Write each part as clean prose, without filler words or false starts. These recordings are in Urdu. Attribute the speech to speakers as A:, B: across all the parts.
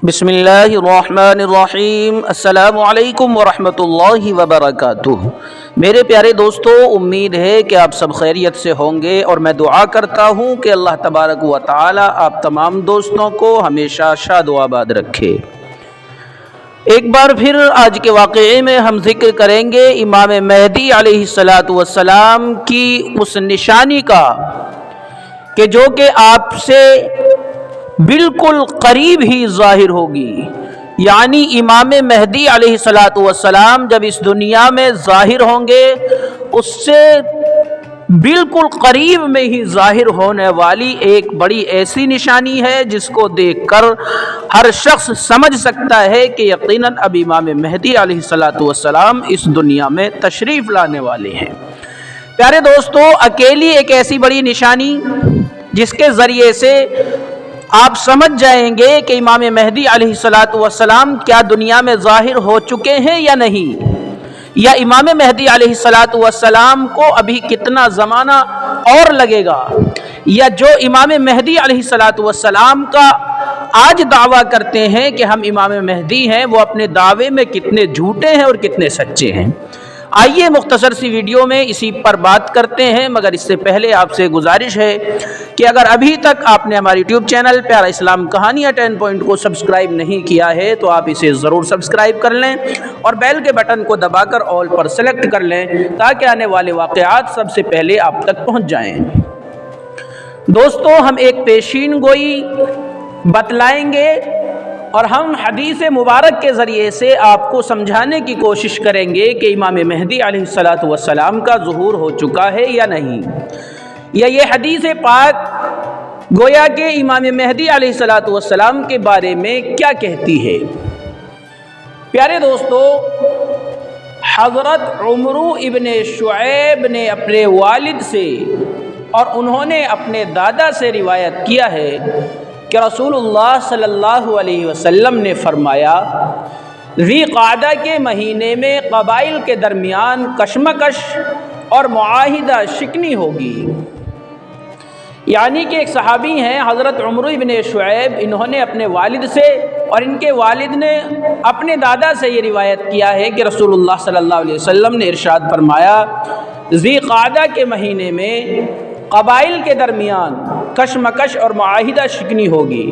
A: بسم اللہ الرحمن الرحیم۔ السلام علیکم ورحمۃ اللہ وبرکاتہ۔ میرے پیارے دوستو، امید ہے کہ آپ سب خیریت سے ہوں گے اور میں دعا کرتا ہوں کہ اللہ تبارک و تعالی آپ تمام دوستوں کو ہمیشہ شاد و آباد رکھے۔ ایک بار پھر آج کے واقعے میں ہم ذکر کریں گے امام مہدی علیہ السلام کی اس نشانی کا کہ جو کہ آپ سے بالکل قریب ہی ظاہر ہوگی، یعنی امام مہدی علیہ السلام جب اس دنیا میں ظاہر ہوں گے اس سے بالکل قریب میں ہی ظاہر ہونے والی ایک بڑی ایسی نشانی ہے جس کو دیکھ کر ہر شخص سمجھ سکتا ہے کہ یقیناً اب امام مہدی علیہ السلام اس دنیا میں تشریف لانے والے ہیں۔ پیارے دوستو، اکیلی ایک ایسی بڑی نشانی جس کے ذریعے سے آپ سمجھ جائیں گے کہ امام مہدی علیہ السلام کیا دنیا میں ظاہر ہو چکے ہیں یا نہیں، یا امام مہدی علیہ السلام کو ابھی کتنا زمانہ اور لگے گا، یا جو امام مہدی علیہ السلام کا آج دعویٰ کرتے ہیں کہ ہم امام مہدی ہیں، وہ اپنے دعوے میں کتنے جھوٹے ہیں اور کتنے سچے ہیں۔ آئیے مختصر سی ویڈیو میں اسی پر بات کرتے ہیں، مگر اس سے پہلے آپ سے گزارش ہے کہ اگر ابھی تک آپ نے ہمارے یوٹیوب چینل پیارا اسلام کہانیاں 10 پوائنٹ کو سبسکرائب نہیں کیا ہے تو آپ اسے ضرور سبسکرائب کر لیں اور بیل کے بٹن کو دبا کر آل پر سلیکٹ کر لیں تاکہ آنے والے واقعات سب سے پہلے آپ تک پہنچ جائیں۔ دوستو، ہم ایک پیشین گوئی بتلائیں گے اور ہم حدیث مبارک کے ذریعے سے آپ کو سمجھانے کی کوشش کریں گے کہ امام مہدی علیہ السلام کا ظہور ہو چکا ہے یا نہیں، یا یہ حدیث پاک گویا کہ امام مہدی علیہ السلام کے بارے میں کیا کہتی ہے۔ پیارے دوستو، حضرت عمرو ابن شعیب نے اپنے والد سے اور انہوں نے اپنے دادا سے روایت کیا ہے کہ رسول اللہ صلی اللہ علیہ وسلم نے فرمایا، ذی قعدہ کے مہینے میں قبائل کے درمیان کشمکش اور معاہدہ شکنی ہوگی۔ یعنی کہ ایک صحابی ہیں حضرت عمرو ابن شعیب، انہوں نے اپنے والد سے اور ان کے والد نے اپنے دادا سے یہ روایت کیا ہے کہ رسول اللہ صلی اللہ علیہ وسلم نے ارشاد فرمایا، ذی قعدہ کے مہینے میں قبائل کے درمیان کشمکش اور معاہدہ شکنی ہوگی۔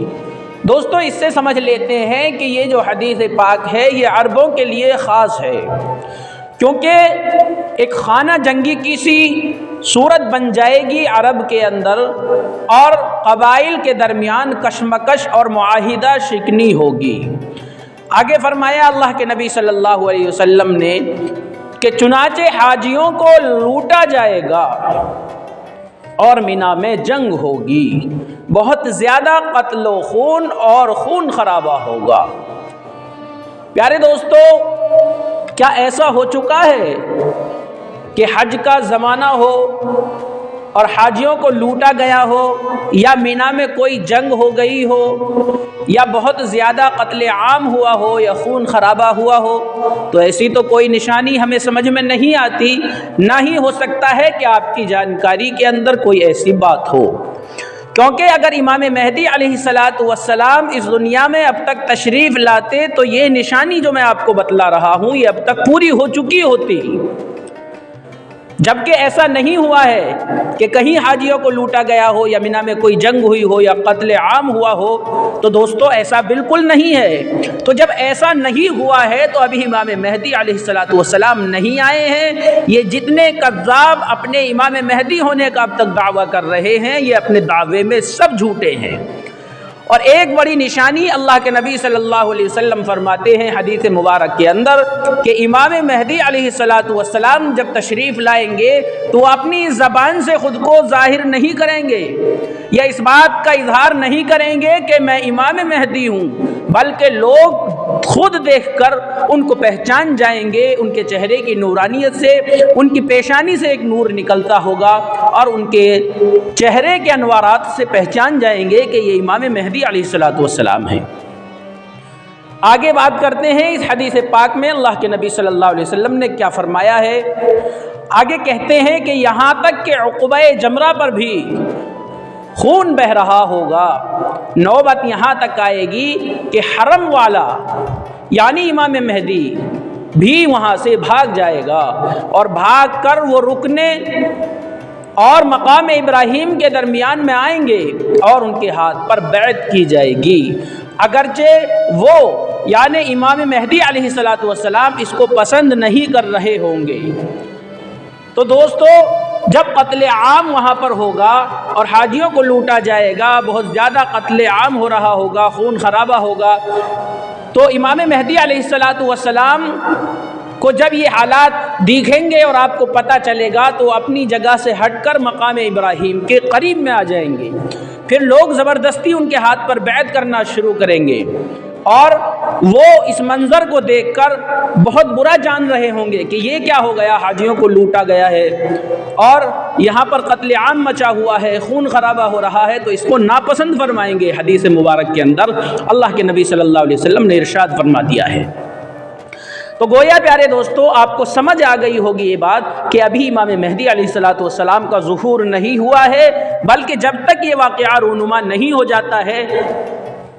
A: دوستو، اس سے سمجھ لیتے ہیں کہ یہ جو حدیث پاک ہے یہ عربوں کے لیے خاص ہے، کیونکہ ایک خانہ جنگی کی سی صورت بن جائے گی عرب کے اندر اور قبائل کے درمیان کشمکش اور معاہدہ شکنی ہوگی۔ آگے فرمایا اللہ کے نبی صلی اللہ علیہ وسلم نے کہ چنانچہ حاجیوں کو لوٹا جائے گا اور مینا میں جنگ ہوگی، بہت زیادہ قتل و خون اور خون خرابہ ہوگا۔ پیارے دوستو، کیا ایسا ہو چکا ہے کہ حج کا زمانہ ہو اور حاجیوں کو لوٹا گیا ہو، یا مینا میں کوئی جنگ ہو گئی ہو، یا بہت زیادہ قتل عام ہوا ہو یا خون خرابہ ہوا ہو؟ تو ایسی تو کوئی نشانی ہمیں سمجھ میں نہیں آتی، نہ ہی ہو سکتا ہے کہ آپ کی جانکاری کے اندر کوئی ایسی بات ہو، کیونکہ اگر امام مہدی علیہ السلام اس دنیا میں اب تک تشریف لاتے تو یہ نشانی جو میں آپ کو بتلا رہا ہوں یہ اب تک پوری ہو چکی ہوتی۔ جبکہ ایسا نہیں ہوا ہے کہ کہیں حاجیوں کو لوٹا گیا ہو یا مینا میں کوئی جنگ ہوئی ہو یا قتل عام ہوا ہو، تو دوستو ایسا بالکل نہیں ہے۔ تو جب ایسا نہیں ہوا ہے تو ابھی امام مہدی علیہ السلام نہیں آئے ہیں۔ یہ جتنے کذاب اپنے امام مہدی ہونے کا اب تک دعویٰ کر رہے ہیں یہ اپنے دعوے میں سب جھوٹے ہیں۔ اور ایک بڑی نشانی اللہ کے نبی صلی اللہ علیہ وسلم فرماتے ہیں حدیث مبارک کے اندر کہ امام مہدی علیہ السلام جب تشریف لائیں گے تو اپنی زبان سے خود کو ظاہر نہیں کریں گے یا اس بات کا اظہار نہیں کریں گے کہ میں امام مہدی ہوں، بلکہ لوگ خود دیکھ کر ان کو پہچان جائیں گے۔ ان کے چہرے کی نورانیت سے ان کی پیشانی سے ایک نور نکلتا ہوگا اور ان کے چہرے کے انوارات سے پہچان جائیں گے کہ یہ امام مہدی علیہ السلام ہیں۔ آگے بات کرتے ہیں اس حدیث پاک میں اللہ کے نبی صلی اللہ علیہ وسلم نے کیا فرمایا ہے۔ آگے کہتے ہیں کہ یہاں تک کہ عقبہ جمرہ پر بھی خون بہ رہا ہوگا۔ نوبت یہاں تک آئے گی کہ حرم والا یعنی امام مہدی بھی وہاں سے بھاگ جائے گا، اور بھاگ کر وہ رکنے اور مقام ابراہیم کے درمیان میں آئیں گے اور ان کے ہاتھ پر بیعت کی جائے گی، اگرچہ وہ یعنی امام مہدی علیہ السلام اس کو پسند نہیں کر رہے ہوں گے۔ تو دوستو، جب قتل عام وہاں پر ہوگا اور حاجیوں کو لوٹا جائے گا، بہت زیادہ قتل عام ہو رہا ہوگا، خون خرابہ ہوگا، تو امام مہدی علیہ السلام کو جب یہ حالات دیکھیں گے اور آپ کو پتہ چلے گا تو اپنی جگہ سے ہٹ کر مقام ابراہیم کے قریب میں آ جائیں گے۔ پھر لوگ زبردستی ان کے ہاتھ پر بیعت کرنا شروع کریں گے، اور وہ اس منظر کو دیکھ کر بہت برا جان رہے ہوں گے کہ یہ کیا ہو گیا، حاجیوں کو لوٹا گیا ہے اور یہاں پر قتل عام مچا ہوا ہے، خون خرابہ ہو رہا ہے، تو اس کو ناپسند فرمائیں گے۔ حدیث مبارک کے اندر اللہ کے نبی صلی اللہ علیہ وسلم نے ارشاد فرما دیا ہے۔ تو گویا پیارے دوستو، آپ کو سمجھ آ گئی ہوگی یہ بات کہ ابھی امام مہدی علیہ السلام کا ظہور نہیں ہوا ہے، بلکہ جب تک یہ واقعہ رونما نہیں ہو جاتا ہے،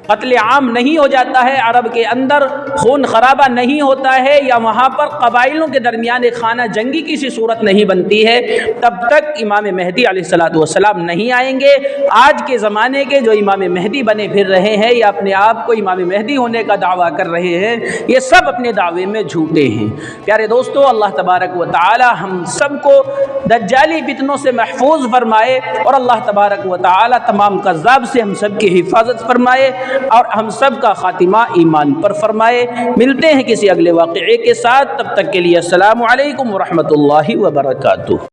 A: قتل عام نہیں ہو جاتا ہے، عرب کے اندر خون خرابہ نہیں ہوتا ہے، یا وہاں پر قبائلوں کے درمیان ایک خانہ جنگی کی سی صورت نہیں بنتی ہے، تب تک امام مہدی علیہ السلام نہیں آئیں گے۔ آج کے زمانے کے جو امام مہدی بنے پھر رہے ہیں یا اپنے آپ کو امام مہدی ہونے کا دعویٰ کر رہے ہیں، یہ سب اپنے دعوے میں جھوٹے ہیں۔ پیارے دوستو، اللہ تبارک و تعالی ہم سب کو دجالی فتنوں سے محفوظ فرمائے، اور اللہ تبارک و تعالی تمام کذاب سے ہم سب کی حفاظت فرمائے، اور ہم سب کا خاتمہ ایمان پر فرمائے۔ ملتے ہیں کسی اگلے واقعے کے ساتھ، تب تک کے لیے السلام علیکم ورحمۃ اللہ وبرکاتہ۔